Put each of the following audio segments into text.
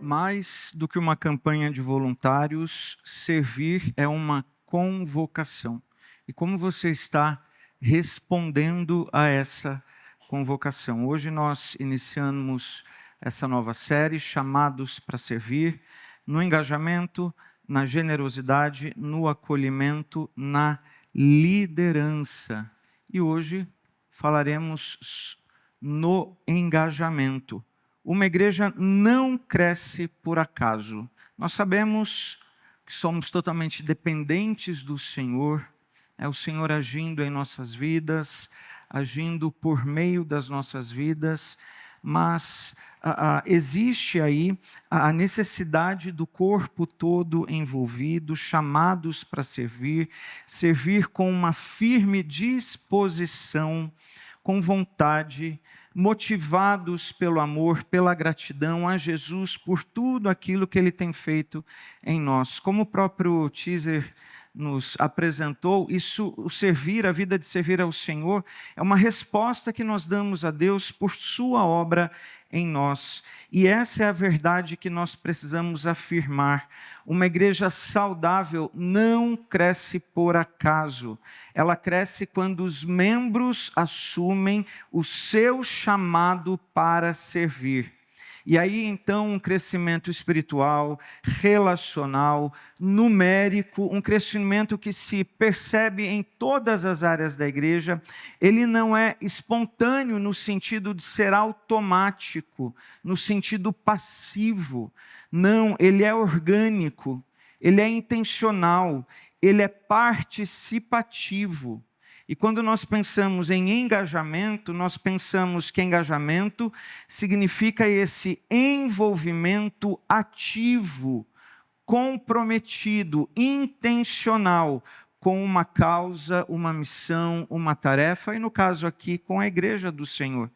Mais do que uma campanha de voluntários, servir é uma convocação. E como você está respondendo a essa convocação? Hoje nós iniciamos essa nova série, Chamados para Servir, no engajamento, na generosidade, no acolhimento, na liderança. E hoje falaremos no engajamento. Uma igreja não cresce por acaso. Nós sabemos que somos totalmente dependentes do Senhor, é o Senhor agindo em nossas vidas, agindo por meio das nossas vidas, mas existe aí a necessidade do corpo todo envolvido, chamados para servir, servir com uma firme disposição, com vontade, motivados pelo amor, pela gratidão a Jesus por tudo aquilo que Ele tem feito em nós. Como o próprio teaser nos apresentou, o servir, a vida de servir ao Senhor, é uma resposta que nós damos a Deus por sua obra em nós. E essa é a verdade que nós precisamos afirmar. Uma igreja saudável não cresce por acaso. Ela cresce quando os membros assumem o seu chamado para servir. E aí, então, um crescimento espiritual, relacional, numérico, um crescimento que se percebe em todas as áreas da igreja, ele não é espontâneo no sentido de ser automático, no sentido passivo. Não, ele é orgânico, ele é intencional, ele é participativo. E quando nós pensamos em engajamento, nós pensamos que engajamento significa esse envolvimento ativo, comprometido, intencional, com uma causa, uma missão, uma tarefa, e no caso aqui, com a igreja do Senhor.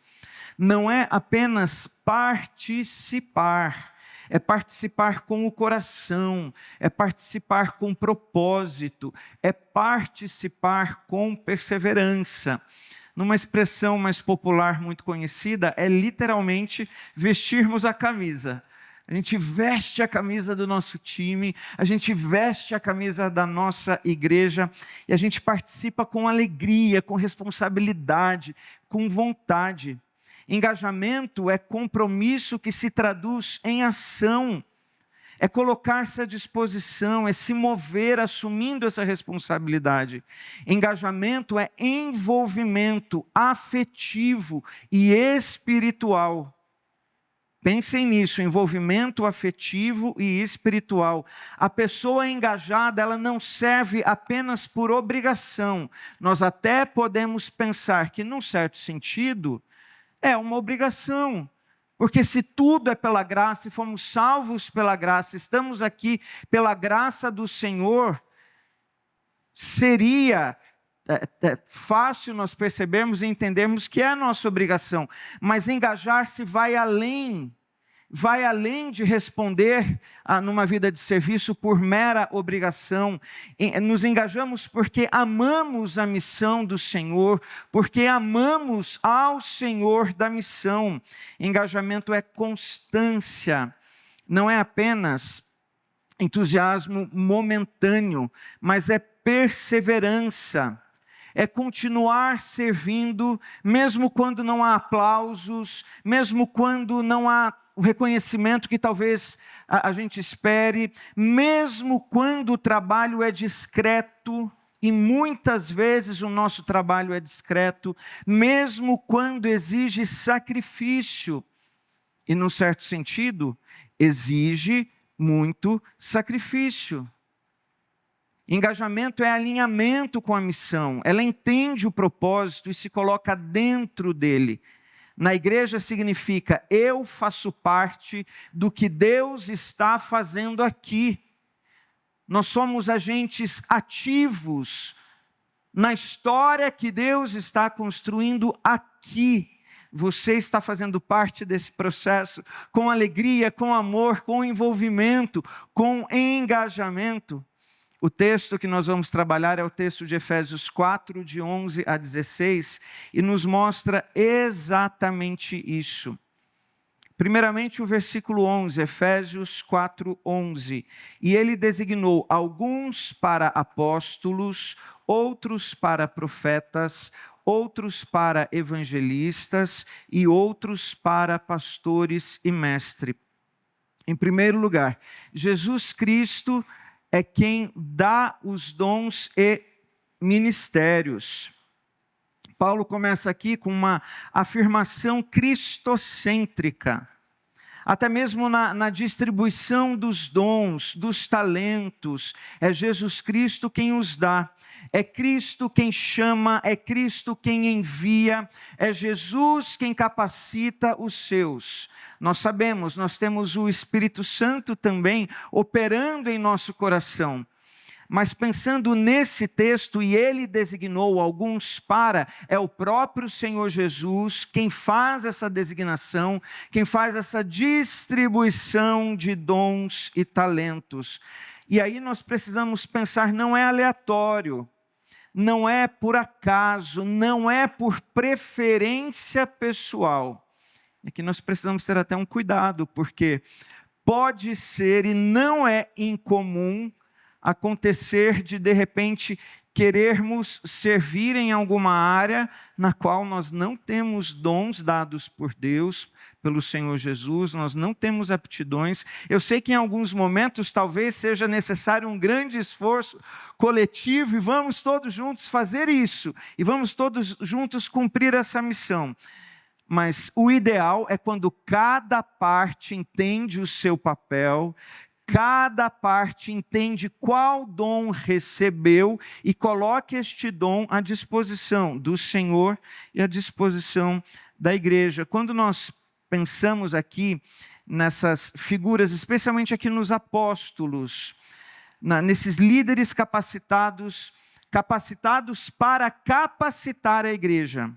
Não é apenas participar, é participar com o coração, é participar com propósito, é participar com perseverança. Numa expressão mais popular, muito conhecida, é literalmente vestirmos a camisa. A gente veste a camisa do nosso time, a gente veste a camisa da nossa igreja e a gente participa com alegria, com responsabilidade, com vontade. Engajamento é compromisso que se traduz em ação, é colocar-se à disposição, é se mover assumindo essa responsabilidade. Engajamento é envolvimento afetivo e espiritual. Pensem nisso, envolvimento afetivo e espiritual. A pessoa engajada, ela não serve apenas por obrigação. Nós até podemos pensar que, num certo sentido, é uma obrigação, porque se tudo é pela graça e fomos salvos pela graça, estamos aqui pela graça do Senhor, seria fácil nós percebermos e entendermos que é a nossa obrigação, mas engajar-se vai além de responder numa vida de serviço por mera obrigação. Nos engajamos porque amamos a missão do Senhor, porque amamos ao Senhor da missão. Engajamento é constância, não é apenas entusiasmo momentâneo, mas é perseverança. É continuar servindo, mesmo quando não há aplausos, mesmo quando não há o reconhecimento que talvez a gente espere, mesmo quando o trabalho é discreto, e muitas vezes o nosso trabalho é discreto, mesmo quando exige sacrifício, e num certo sentido, exige muito sacrifício. Engajamento é alinhamento com a missão, ela entende o propósito e se coloca dentro dele. Na igreja significa, eu faço parte do que Deus está fazendo aqui. Nós somos agentes ativos na história que Deus está construindo aqui. Você está fazendo parte desse processo com alegria, com amor, com envolvimento, com engajamento. O texto que nós vamos trabalhar é o texto de Efésios 4, de 11 a 16, e nos mostra exatamente isso. Primeiramente, o versículo 11, Efésios 4:11. E ele designou alguns para apóstolos, outros para profetas, outros para evangelistas e outros para pastores e mestres. Em primeiro lugar, Jesus Cristo é quem dá os dons e ministérios. Paulo começa aqui com uma afirmação cristocêntrica. Até mesmo na distribuição dos dons, dos talentos, é Jesus Cristo quem os dá. É Cristo quem chama, é Cristo quem envia, é Jesus quem capacita os seus. Nós sabemos, nós temos o Espírito Santo também operando em nosso coração. Mas pensando nesse texto, e ele designou alguns para, é o próprio Senhor Jesus quem faz essa designação, quem faz essa distribuição de dons e talentos. E aí nós precisamos pensar, não é aleatório, não é por acaso, não é por preferência pessoal. É que nós precisamos ter até um cuidado, porque pode ser e não é incomum acontecer de repente, querermos servir em alguma área na qual nós não temos dons dados por Deus, pelo Senhor Jesus, nós não temos aptidões. Eu sei que em alguns momentos talvez seja necessário um grande esforço coletivo e vamos todos juntos fazer isso, e vamos todos juntos cumprir essa missão. Mas o ideal é quando cada parte entende o seu papel, cada parte entende qual dom recebeu e coloca este dom à disposição do Senhor e à disposição da igreja. Quando nós pensamos aqui nessas figuras, especialmente aqui nos apóstolos, nesses líderes capacitados para capacitar a igreja,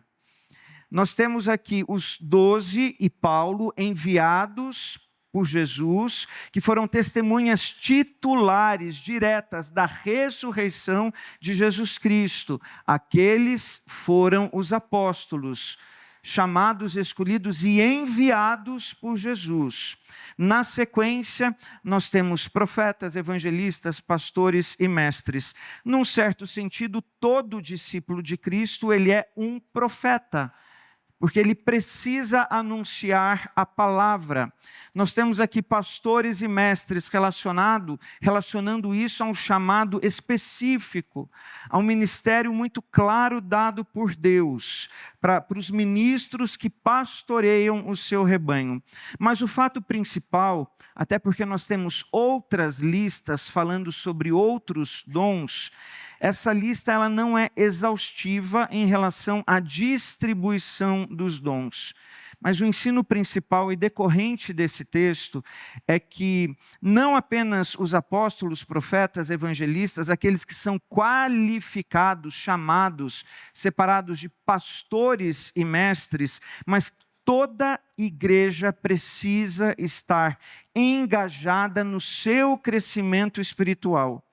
nós temos aqui os 12 e Paulo enviados por Jesus, que foram testemunhas titulares, diretas da ressurreição de Jesus Cristo. Aqueles foram os apóstolos, chamados, escolhidos e enviados por Jesus. Na sequência, nós temos profetas, evangelistas, pastores e mestres. Num certo sentido, todo discípulo de Cristo, ele é um profeta, porque ele precisa anunciar a palavra. Nós temos aqui pastores e mestres relacionando isso a um chamado específico, a um ministério muito claro dado por Deus, para os ministros que pastoreiam o seu rebanho. Mas o fato principal, até porque nós temos outras listas falando sobre outros dons, essa lista ela não é exaustiva em relação à distribuição dos dons. Mas o ensino principal e decorrente desse texto é que não apenas os apóstolos, profetas, evangelistas, aqueles que são qualificados, chamados, separados de pastores e mestres, mas toda igreja precisa estar engajada no seu crescimento espiritual.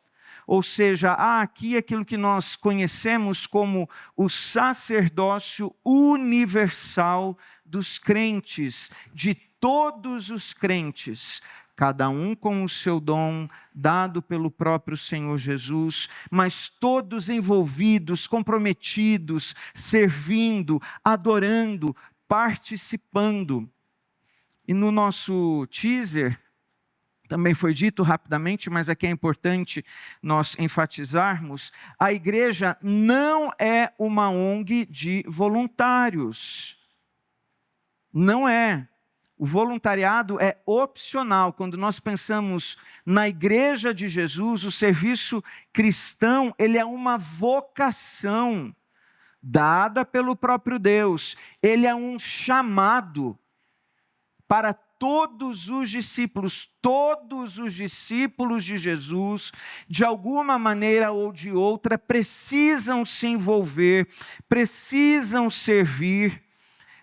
Ou seja, há aqui aquilo que nós conhecemos como o sacerdócio universal dos crentes, de todos os crentes, cada um com o seu dom dado pelo próprio Senhor Jesus, mas todos envolvidos, comprometidos, servindo, adorando, participando. E no nosso teaser, também foi dito rapidamente, mas aqui é importante nós enfatizarmos, a igreja não é uma ONG de voluntários. Não é. O voluntariado é opcional. Quando nós pensamos na igreja de Jesus, o serviço cristão, ele é uma vocação dada pelo próprio Deus. Ele é um chamado para todos os discípulos de Jesus, de alguma maneira ou de outra, precisam se envolver, precisam servir,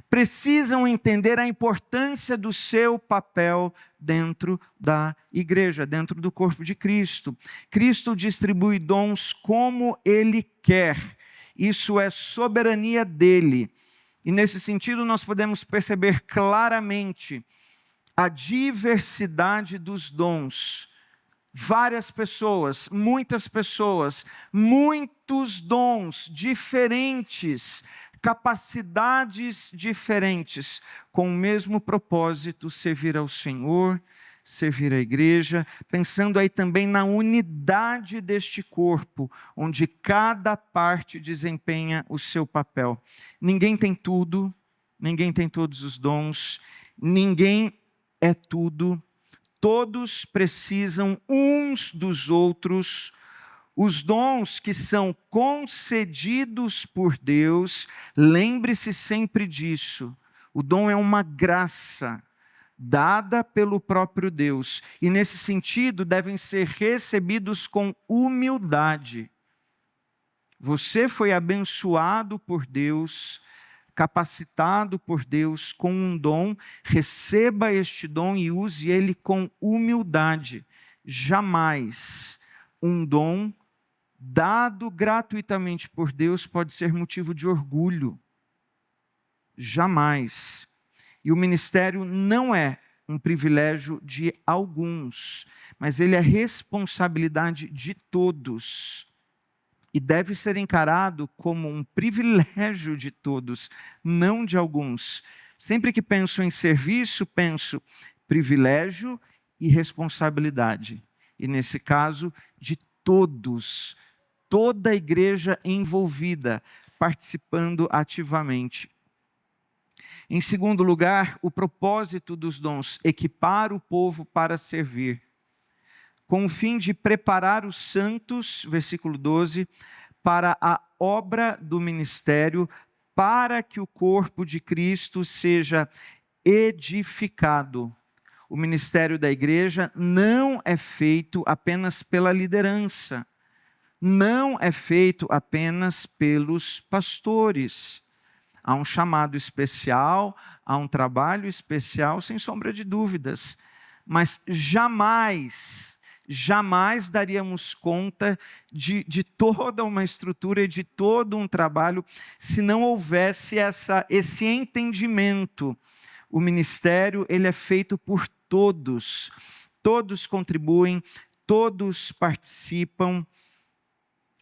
precisam entender a importância do seu papel dentro da igreja, dentro do corpo de Cristo. Cristo distribui dons como Ele quer, isso é soberania dele. E nesse sentido nós podemos perceber claramente a diversidade dos dons. Várias pessoas, muitos dons diferentes, capacidades diferentes, com o mesmo propósito, servir ao Senhor, servir à igreja, pensando aí também na unidade deste corpo, onde cada parte desempenha o seu papel. Ninguém tem tudo, ninguém tem todos os dons, ninguém é tudo, todos precisam uns dos outros. Os dons que são concedidos por Deus, lembre-se sempre disso, o dom é uma graça dada pelo próprio Deus, e nesse sentido devem ser recebidos com humildade. Você foi abençoado por Deus, capacitado por Deus com um dom, receba este dom e use ele com humildade. Jamais um dom dado gratuitamente por Deus pode ser motivo de orgulho. Jamais. E o ministério não é um privilégio de alguns, mas ele é responsabilidade de todos. E deve ser encarado como um privilégio de todos, não de alguns. Sempre que penso em serviço, penso privilégio e responsabilidade. E nesse caso, de todos, toda a igreja envolvida, participando ativamente. Em segundo lugar, o propósito dos dons, equipar o povo para servir, com o fim de preparar os santos, versículo 12, para a obra do ministério, para que o corpo de Cristo seja edificado. O ministério da igreja não é feito apenas pela liderança, não é feito apenas pelos pastores. Há um chamado especial, há um trabalho especial, sem sombra de dúvidas, mas jamais daríamos conta de toda uma estrutura e de todo um trabalho se não houvesse esse entendimento. O ministério ele é feito por todos, todos contribuem, todos participam.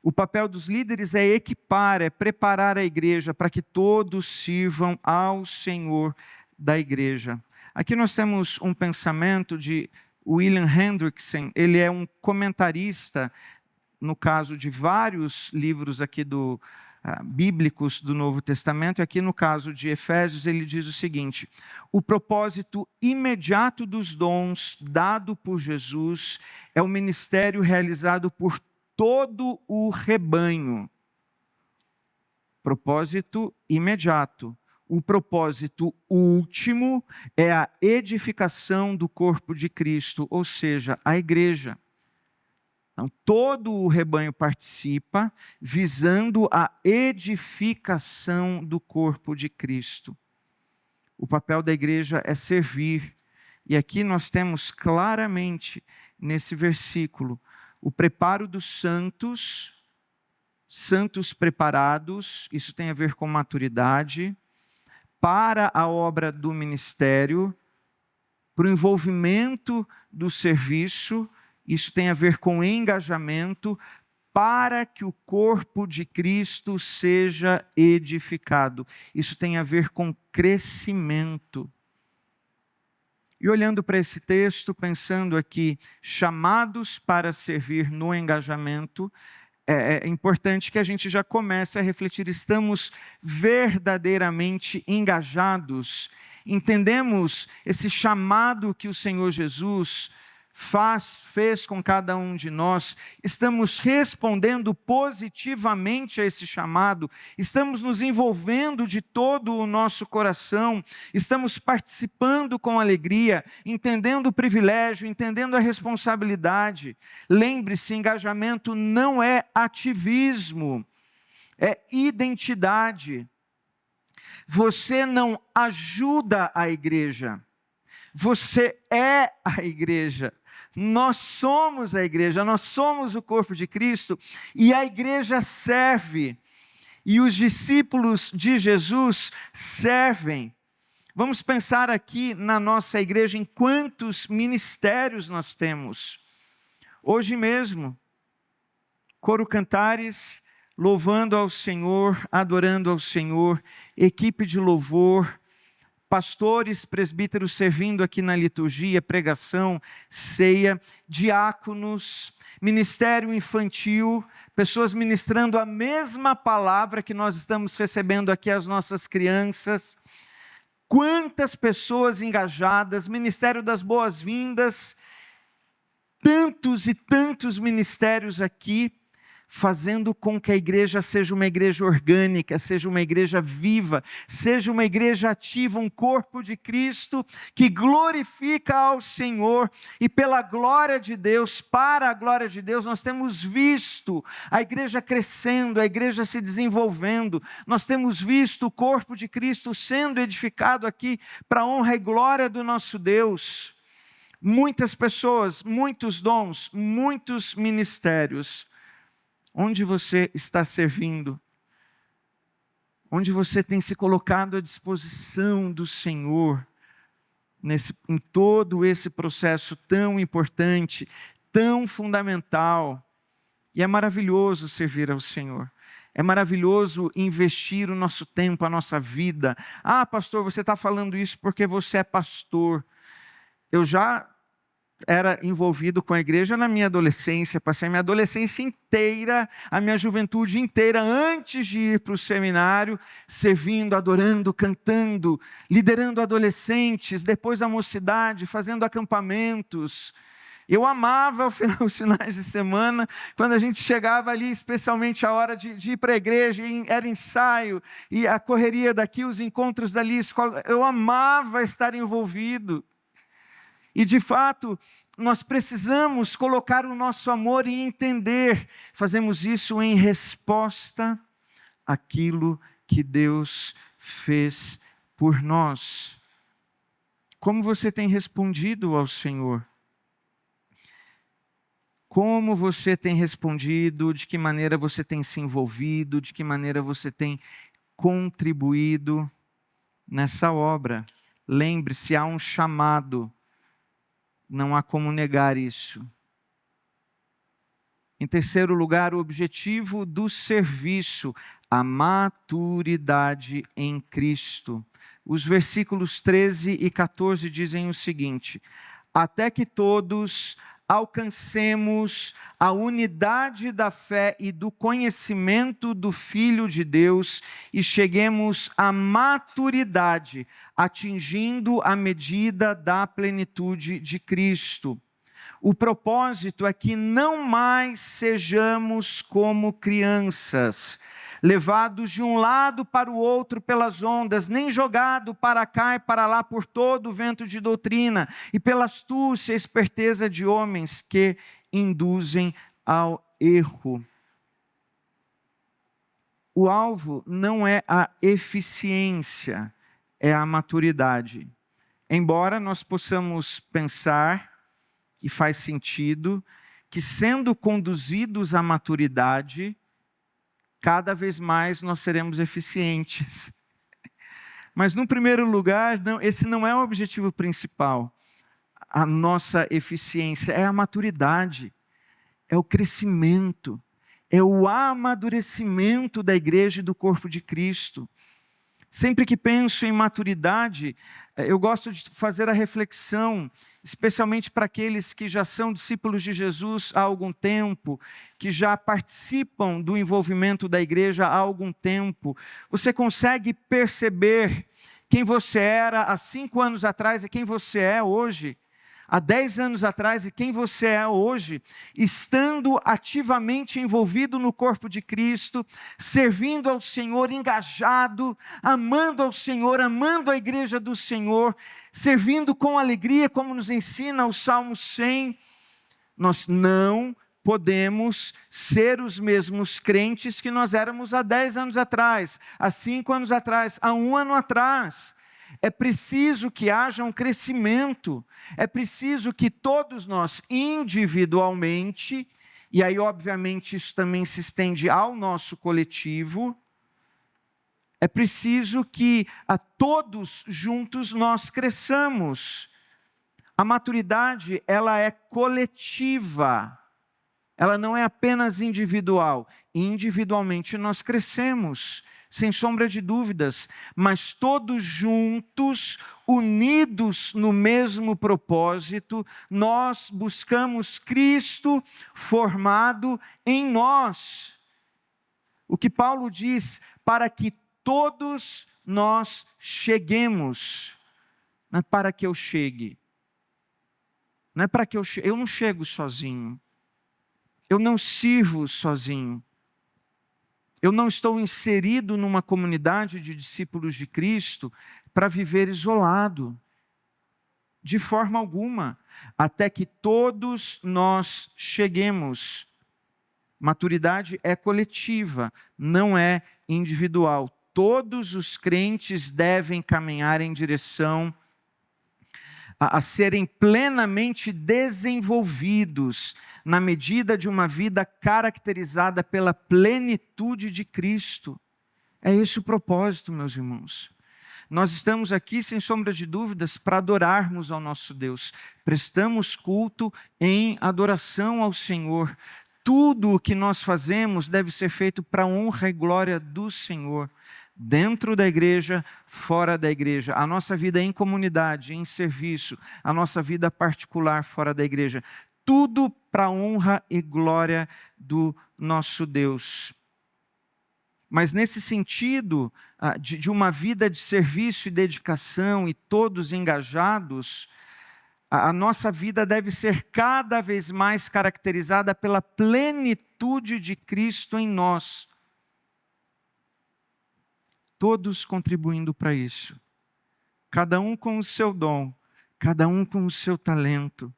O papel dos líderes é equipar, é preparar a igreja para que todos sirvam ao Senhor da igreja. Aqui nós temos um pensamento de William Hendrickson, ele é um comentarista, no caso de vários livros aqui bíblicos do Novo Testamento, e aqui no caso de Efésios ele diz o seguinte: o propósito imediato dos dons dado por Jesus é o ministério realizado por todo o rebanho. Propósito imediato. O propósito último é a edificação do corpo de Cristo, ou seja, a igreja. Então, todo o rebanho participa, visando a edificação do corpo de Cristo. O papel da igreja é servir. E aqui nós temos claramente, nesse versículo, o preparo dos santos, santos preparados, isso tem a ver com maturidade, para a obra do ministério, para o envolvimento do serviço, isso tem a ver com engajamento, para que o corpo de Cristo seja edificado. Isso tem a ver com crescimento. E olhando para esse texto, pensando aqui, chamados para servir no engajamento, é importante que a gente já comece a refletir, estamos verdadeiramente engajados? Entendemos esse chamado que o Senhor Jesus fez com cada um de nós? Estamos respondendo positivamente a esse chamado? Estamos nos envolvendo de todo o nosso coração? Estamos participando com alegria, entendendo o privilégio, entendendo a responsabilidade? Lembre-se, engajamento não é ativismo, é identidade. Você não ajuda a igreja, você é a igreja. Nós somos a igreja, nós somos o corpo de Cristo e a igreja serve. E os discípulos de Jesus servem. Vamos pensar aqui na nossa igreja em quantos ministérios nós temos. Hoje mesmo, coro cantares, louvando ao Senhor, adorando ao Senhor, equipe de louvor, pastores, presbíteros servindo aqui na liturgia, pregação, ceia, diáconos, ministério infantil, pessoas ministrando a mesma palavra que nós estamos recebendo aqui às nossas crianças. Quantas pessoas engajadas, ministério das boas-vindas, tantos e tantos ministérios aqui, fazendo com que a igreja seja uma igreja orgânica, seja uma igreja viva, seja uma igreja ativa, um corpo de Cristo que glorifica ao Senhor, e pela glória de Deus, para a glória de Deus, nós temos visto a igreja crescendo, a igreja se desenvolvendo, nós temos visto o corpo de Cristo sendo edificado aqui para a honra e glória do nosso Deus. Muitas pessoas, muitos dons, muitos ministérios. Onde você está servindo? Onde você tem se colocado à disposição do Senhor em todo esse processo tão importante, tão fundamental? E é maravilhoso servir ao Senhor. É maravilhoso investir o nosso tempo, a nossa vida. Ah, pastor, você está falando isso porque você é pastor. Eu já era envolvido com a igreja na minha adolescência, passei a minha adolescência inteira, a minha juventude inteira, antes de ir para o seminário, servindo, adorando, cantando, liderando adolescentes, depois a mocidade, fazendo acampamentos. Eu amava os finais de semana, quando a gente chegava ali, especialmente a hora de ir para a igreja, era ensaio, e a correria daqui, os encontros dali, escola. Eu amava estar envolvido. E de fato, nós precisamos colocar o nosso amor e entender. Fazemos isso em resposta àquilo que Deus fez por nós. Como você tem respondido ao Senhor? Como você tem respondido? De que maneira você tem se envolvido? De que maneira você tem contribuído nessa obra? Lembre-se, há um chamado. Não há como negar isso. Em terceiro lugar, o objetivo do serviço, a maturidade em Cristo. Os versículos 13 e 14 dizem o seguinte: até que todos alcancemos a unidade da fé e do conhecimento do Filho de Deus e cheguemos à maturidade, atingindo a medida da plenitude de Cristo. O propósito é que não mais sejamos como crianças, levados de um lado para o outro pelas ondas, nem jogado para cá e para lá por todo o vento de doutrina e pela astúcia e esperteza de homens que induzem ao erro. O alvo não é a eficiência, é a maturidade. Embora nós possamos pensar, e faz sentido, que sendo conduzidos à maturidade, cada vez mais nós seremos eficientes. Mas, no primeiro lugar, esse não é o objetivo principal. A nossa eficiência é a maturidade, é o crescimento, é o amadurecimento da igreja e do corpo de Cristo. Sempre que penso em maturidade, eu gosto de fazer a reflexão, especialmente para aqueles que já são discípulos de Jesus há algum tempo, que já participam do envolvimento da igreja há algum tempo. Você consegue perceber quem você era há 5 anos atrás e quem você é hoje? Há 10 anos atrás e quem você é hoje, estando ativamente envolvido no corpo de Cristo, servindo ao Senhor, engajado, amando ao Senhor, amando a igreja do Senhor, servindo com alegria, como nos ensina o Salmo 100. Nós não podemos ser os mesmos crentes que nós éramos há 10 anos atrás, há 5 anos atrás, há 1 ano atrás. É preciso que haja um crescimento, é preciso que todos nós individualmente, e aí obviamente isso também se estende ao nosso coletivo, é É preciso que a todos juntos nós cresçamos. A maturidade, ela é coletiva. Ela não é apenas individual. Individualmente nós crescemos, sem sombra de dúvidas, mas todos juntos, unidos no mesmo propósito, nós buscamos Cristo formado em nós. O que Paulo diz, para que todos nós cheguemos, não é para que eu chegue, não é para que eu não chego sozinho, eu não sirvo sozinho, eu não estou inserido numa comunidade de discípulos de Cristo para viver isolado, de forma alguma, até que todos nós cheguemos. Maturidade é coletiva, não é individual. Todos os crentes devem caminhar em direção a serem plenamente desenvolvidos na medida de uma vida caracterizada pela plenitude de Cristo. É esse o propósito, meus irmãos. Nós estamos aqui, sem sombra de dúvidas, para adorarmos ao nosso Deus. Prestamos culto em adoração ao Senhor. Tudo o que nós fazemos deve ser feito para a honra e glória do Senhor. Dentro da igreja, fora da igreja. A nossa vida em comunidade, em serviço. A nossa vida particular fora da igreja. Tudo para a honra e glória do nosso Deus. Mas nesse sentido de uma vida de serviço e dedicação e todos engajados, a nossa vida deve ser cada vez mais caracterizada pela plenitude de Cristo em nós. Todos contribuindo para isso. Cada um com o seu dom, cada um com o seu talento.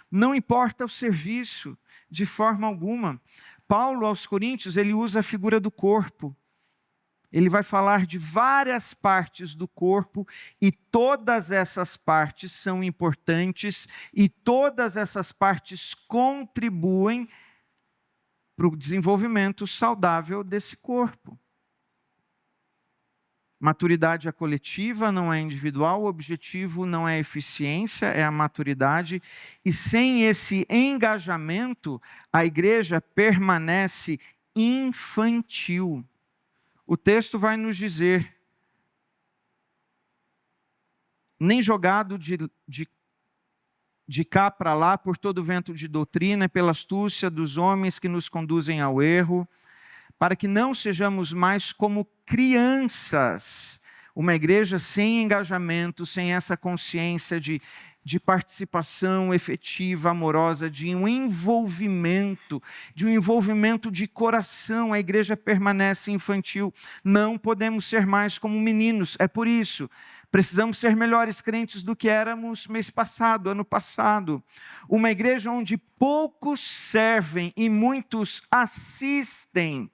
Não importa o serviço, de forma alguma. Paulo, aos Coríntios, ele usa a figura do corpo. Ele vai falar de várias partes do corpo e todas essas partes são importantes e todas essas partes contribuem para o desenvolvimento saudável desse corpo. Maturidade é coletiva, não é individual, o objetivo não é a eficiência, é a maturidade. E sem esse engajamento, a igreja permanece infantil. O texto vai nos dizer, nem jogado de cá para lá por todo vento de doutrina, pela astúcia dos homens que nos conduzem ao erro, para que não sejamos mais como crianças. Uma igreja sem engajamento, sem essa consciência de participação efetiva, amorosa, de um envolvimento de coração, a igreja permanece infantil. Não podemos ser mais como meninos. É por isso, precisamos ser melhores crentes do que éramos mês passado, ano passado. Uma igreja onde poucos servem e muitos assistem,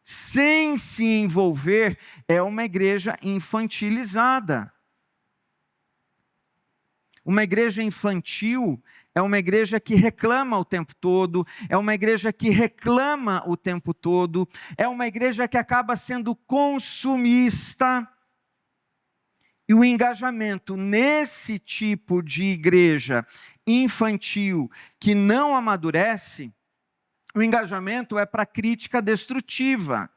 sem se envolver, é uma igreja infantilizada. Uma igreja infantil é uma igreja que reclama o tempo todo, é uma igreja que reclama o tempo todo, é uma igreja que acaba sendo consumista. E o engajamento nesse tipo de igreja infantil que não amadurece, o engajamento é para crítica destrutiva.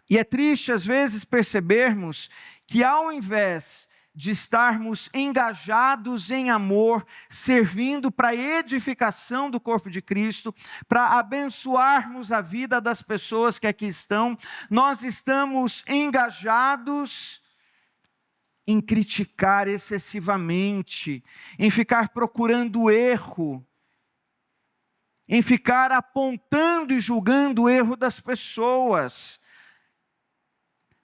E é triste, às vezes, percebermos que, ao invés de estarmos engajados em amor, servindo para a edificação do corpo de Cristo, para abençoarmos a vida das pessoas que aqui estão, nós estamos engajados em criticar excessivamente, em ficar procurando erro, em ficar apontando e julgando o erro das pessoas.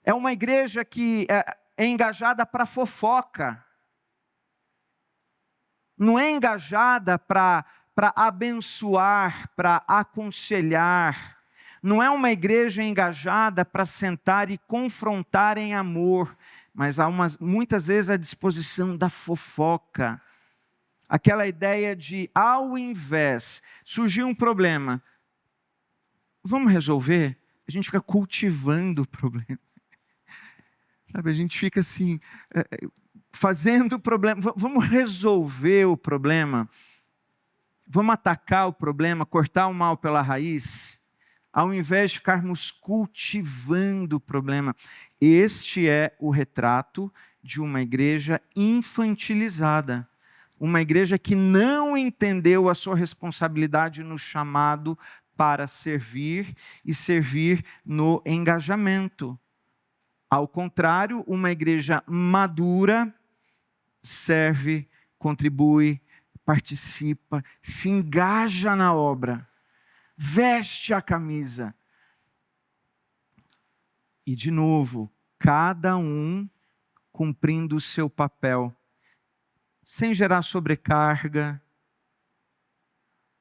É uma igreja que é engajada para fofoca. Não é engajada para abençoar, para aconselhar. Não é uma igreja engajada para sentar e confrontar em amor, mas há muitas vezes a disposição da fofoca. Aquela ideia de, ao invés, surgiu um problema, vamos resolver? A gente fica cultivando o problema. Sabe, a gente fica assim, fazendo o problema. Vamos resolver o problema. Vamos atacar o problema, cortar o mal pela raiz, ao invés de ficarmos cultivando o problema. Este é o retrato de uma igreja infantilizada. Uma igreja que não entendeu a sua responsabilidade no chamado para servir e servir no engajamento. Ao contrário, uma igreja madura serve, contribui, participa, se engaja na obra, veste a camisa. E, de novo, cada um cumprindo o seu papel, sem gerar sobrecarga,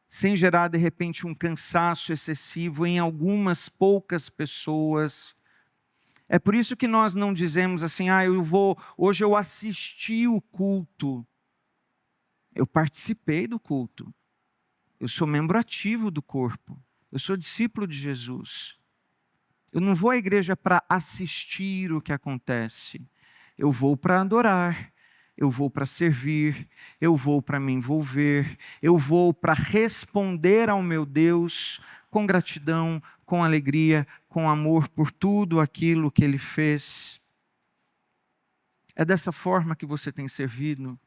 sem gerar, de repente, um cansaço excessivo em algumas poucas pessoas. É por isso que nós não dizemos assim, hoje eu assisti o culto. Eu participei do culto. Eu sou membro ativo do corpo. Eu sou discípulo de Jesus. Eu não vou à igreja para assistir o que acontece. Eu vou para adorar. Eu vou para servir. Eu vou para me envolver. Eu vou para responder ao meu Deus com gratidão, com alegria, com amor por tudo aquilo que Ele fez. É dessa forma que você tem servido.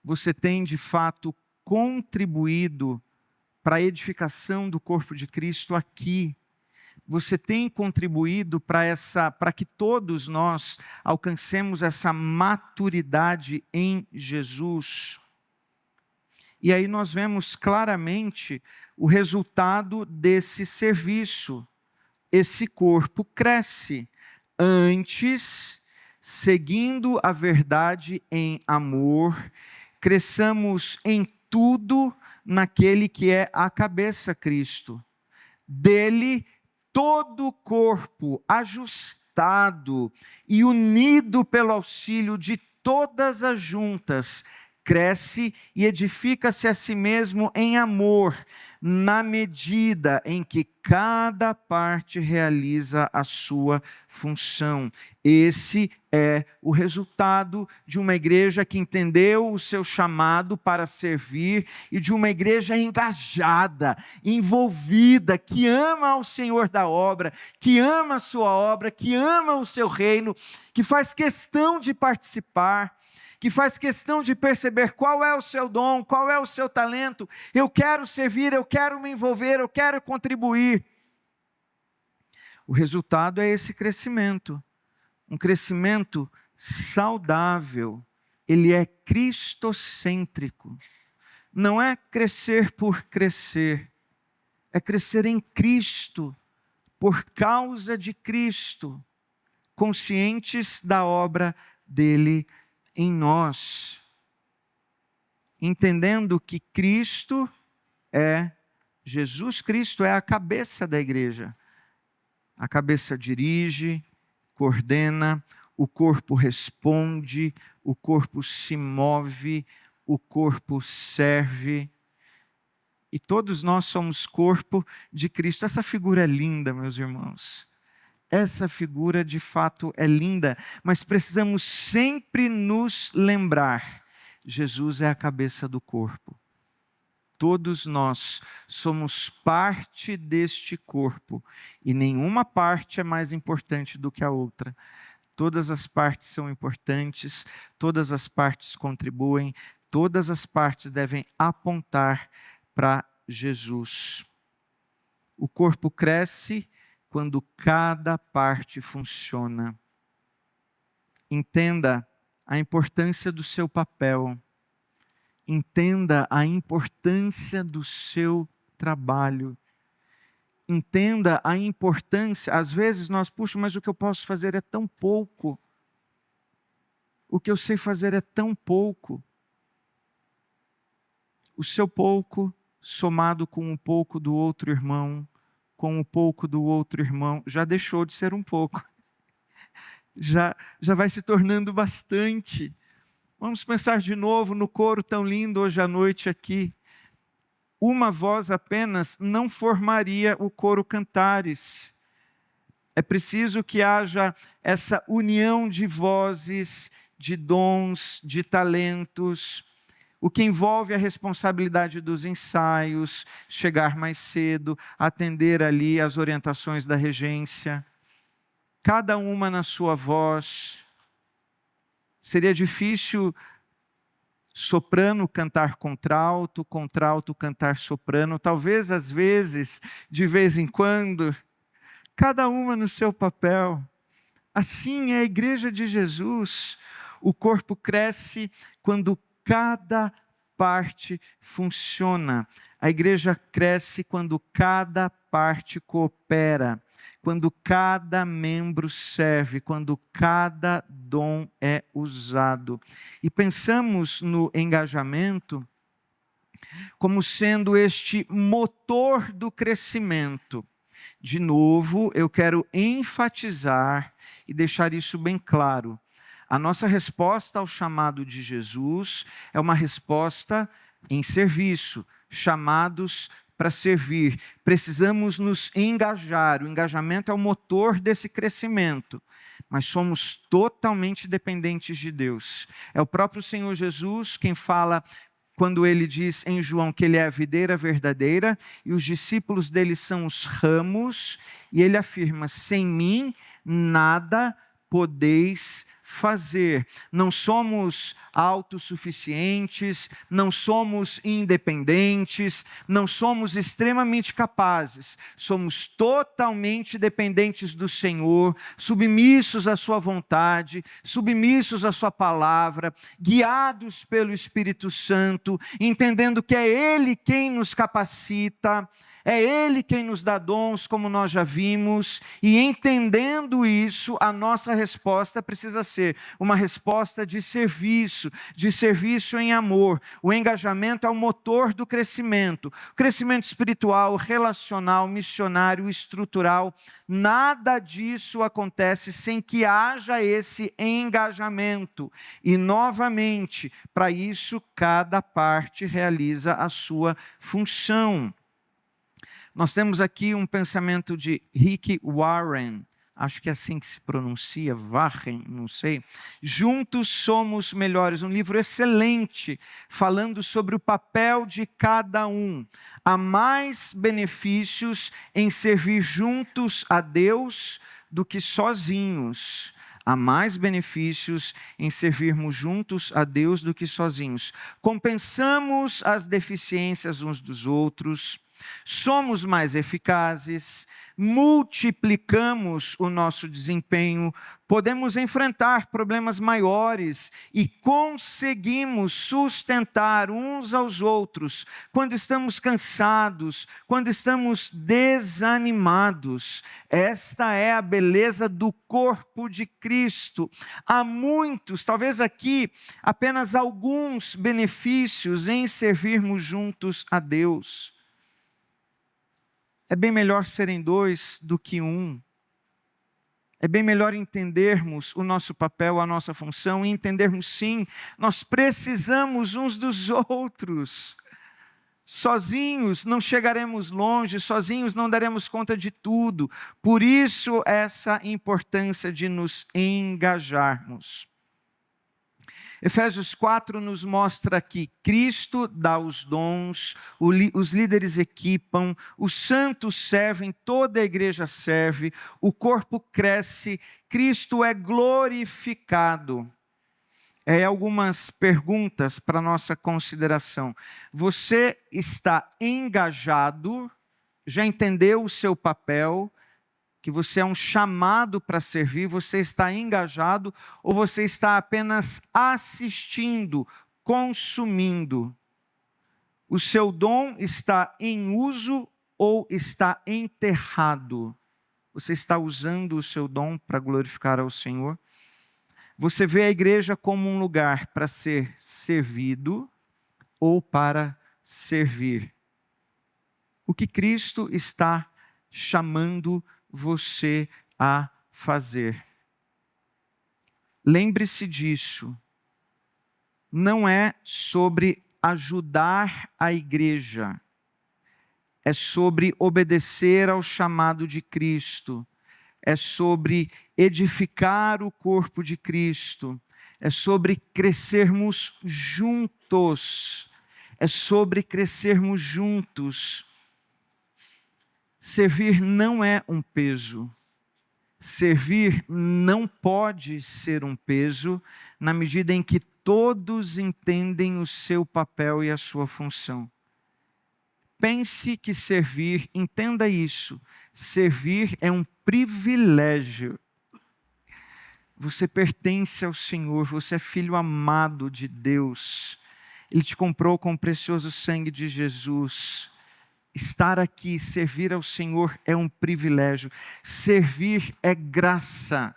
Você tem, de fato, contribuído para a edificação do corpo de Cristo aqui. Você tem contribuído para que todos nós alcancemos essa maturidade em Jesus. E aí nós vemos claramente o resultado desse serviço. Esse corpo cresce. Antes, seguindo a verdade em amor, cresçamos em tudo naquele que é a cabeça, Cristo. Dele, todo o corpo ajustado e unido pelo auxílio de todas as juntas, cresce e edifica-se a si mesmo em amor, na medida em que cada parte realiza a sua função. Esse é o resultado de uma igreja que entendeu o seu chamado para servir e de uma igreja engajada, envolvida, que ama ao Senhor da obra, que ama a sua obra, que ama o seu reino, que faz questão de participar, que faz questão de perceber qual é o seu dom, qual é o seu talento. Eu quero servir, eu quero me envolver, eu quero contribuir. O resultado é esse crescimento, um crescimento saudável. Ele é cristocêntrico. Não é crescer por crescer, é crescer em Cristo, por causa de Cristo, conscientes da obra dele em nós, entendendo que Jesus Cristo é a cabeça da igreja. A cabeça dirige, coordena, o corpo responde, o corpo se move, o corpo serve. E todos nós somos corpo de Cristo. Essa figura é linda, meus irmãos. Essa figura de fato é linda, mas precisamos sempre nos lembrar: Jesus é a cabeça do corpo. Todos nós somos parte deste corpo e nenhuma parte é mais importante do que a outra. Todas as partes são importantes, todas as partes contribuem, todas as partes devem apontar para Jesus. O corpo cresce quando cada parte funciona. Entenda a importância do seu papel. Entenda a importância do seu trabalho. Entenda a importância. Às vezes nós, mas o que eu posso fazer é tão pouco. O que eu sei fazer é tão pouco. O seu pouco, somado com um pouco do outro irmão, com um pouco do outro irmão, já deixou de ser um pouco. Já vai se tornando bastante. Vamos pensar de novo no coro tão lindo hoje à noite aqui. Uma voz apenas não formaria o coro Cantares. É preciso que haja essa união de vozes, de dons, de talentos, o que envolve a responsabilidade dos ensaios, chegar mais cedo, atender ali as orientações da regência, cada uma na sua voz. Seria difícil soprano cantar contralto, contralto cantar soprano, talvez às vezes, de vez em quando, cada uma no seu papel. Assim é a igreja de Jesus. O corpo cresce quando cada parte funciona. A igreja cresce quando cada parte coopera, quando cada membro serve, quando cada dom é usado. E pensamos no engajamento como sendo este motor do crescimento. De novo, eu quero enfatizar e deixar isso bem claro. A nossa resposta ao chamado de Jesus é uma resposta em serviço, chamados para servir. Precisamos nos engajar, o engajamento é o motor desse crescimento, mas somos totalmente dependentes de Deus. É o próprio Senhor Jesus quem fala, quando ele diz em João que ele é a videira verdadeira e os discípulos dele são os ramos, e ele afirma: sem mim nada podeis fazer. Não somos autossuficientes, não somos independentes, não somos extremamente capazes, somos totalmente dependentes do Senhor, submissos à sua vontade, submissos à sua palavra, guiados pelo Espírito Santo, entendendo que é Ele quem nos capacita, é Ele quem nos dá dons, como nós já vimos, e entendendo isso, a nossa resposta precisa ser uma resposta de serviço em amor. O engajamento é o motor do crescimento. O crescimento espiritual, relacional, missionário, estrutural, nada disso acontece sem que haja esse engajamento. E, novamente, para isso, cada parte realiza a sua função. Nós temos aqui um pensamento de Rick Warren, acho que é assim que se pronuncia, Warren, não sei. Juntos somos melhores, um livro excelente, falando sobre o papel de cada um. Há mais benefícios em servir juntos a Deus do que sozinhos. Há mais benefícios em servirmos juntos a Deus do que sozinhos. Compensamos as deficiências uns dos outros, somos mais eficazes, multiplicamos o nosso desempenho, podemos enfrentar problemas maiores e conseguimos sustentar uns aos outros quando estamos cansados, quando estamos desanimados. Esta é a beleza do corpo de Cristo. Há muitos, talvez aqui apenas alguns benefícios em servirmos juntos a Deus. É bem melhor serem dois do que um. É bem melhor entendermos o nosso papel, a nossa função e entendermos, sim, nós precisamos uns dos outros. Sozinhos não chegaremos longe, sozinhos não daremos conta de tudo. Por isso, essa importância de nos engajarmos. Efésios 4 nos mostra que Cristo dá os dons, os líderes equipam, os santos servem, toda a igreja serve, o corpo cresce, Cristo é glorificado. Algumas perguntas para nossa consideração. Você está engajado? Já entendeu o seu papel? Que você é um chamado para servir, você está engajado ou você está apenas assistindo, consumindo? O seu dom está em uso ou está enterrado? Você está usando o seu dom para glorificar ao Senhor? Você vê a igreja como um lugar para ser servido ou para servir? O que Cristo está chamando você a fazer? Lembre-se disso. Não é sobre ajudar a igreja. É sobre obedecer ao chamado de Cristo. é sobre edificar o corpo de Cristo, é sobre crescermos juntos, é sobre crescermos juntos. Servir não é um peso. Servir não pode ser um peso na medida em que todos entendem o seu papel e a sua função. Pense que servir, entenda isso, servir é um privilégio. Você pertence ao Senhor, você é filho amado de Deus. Ele te comprou com o precioso sangue de Jesus. Estar aqui, servir ao Senhor é um privilégio. Servir é graça.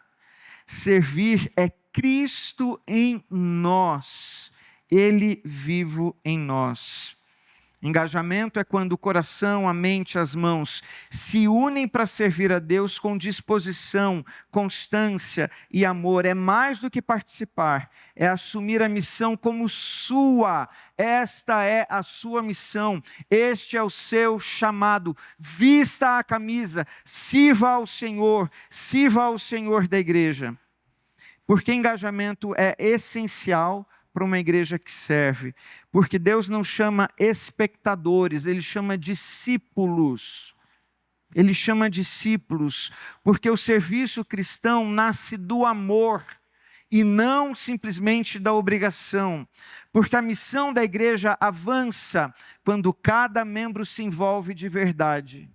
Servir é Cristo em nós. Ele vivo em nós. Engajamento é quando o coração, a mente, as mãos se unem para servir a Deus com disposição, constância e amor. É mais do que participar, é assumir a missão como sua. Esta é a sua missão, este é o seu chamado. Vista a camisa, sirva ao Senhor da igreja. Porque engajamento é essencial para uma igreja que serve, porque Deus não chama espectadores, Ele chama discípulos. Ele chama discípulos, porque o serviço cristão nasce do amor e não simplesmente da obrigação, porque a missão da igreja avança quando cada membro se envolve de verdade.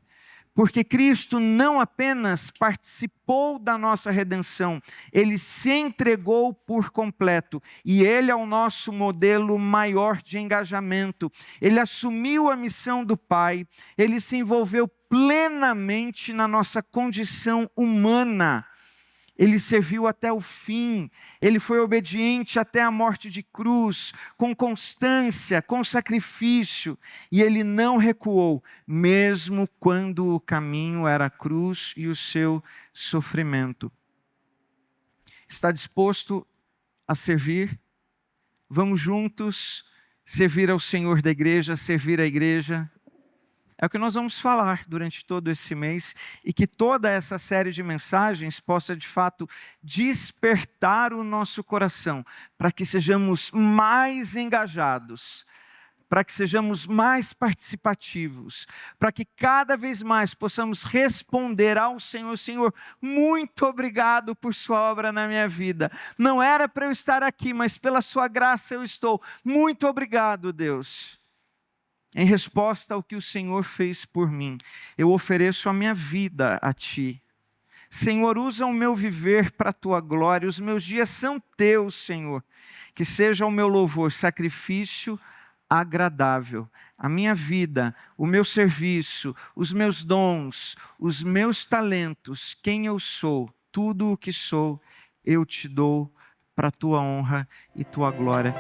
Porque Cristo não apenas participou da nossa redenção, Ele se entregou por completo. E Ele é o nosso modelo maior de engajamento. Ele assumiu a missão do Pai, Ele se envolveu plenamente na nossa condição humana. Ele serviu até o fim, Ele foi obediente até a morte de cruz, com constância, com sacrifício, e Ele não recuou, mesmo quando o caminho era a cruz e o seu sofrimento. Está disposto a servir? Vamos juntos servir ao Senhor da igreja, servir a igreja? É o que nós vamos falar durante todo esse mês e que toda essa série de mensagens possa, de fato, despertar o nosso coração para que sejamos mais engajados, para que sejamos mais participativos, para que cada vez mais possamos responder ao Senhor: Senhor, muito obrigado por sua obra na minha vida. Não era para eu estar aqui, mas pela sua graça eu estou. Muito obrigado, Deus. Em resposta ao que o Senhor fez por mim, eu ofereço a minha vida a Ti. Senhor, usa o meu viver para a Tua glória, os meus dias são Teus, Senhor. Que seja o meu louvor sacrifício agradável. A minha vida, o meu serviço, os meus dons, os meus talentos, quem eu sou, tudo o que sou, eu Te dou para a Tua honra e Tua glória.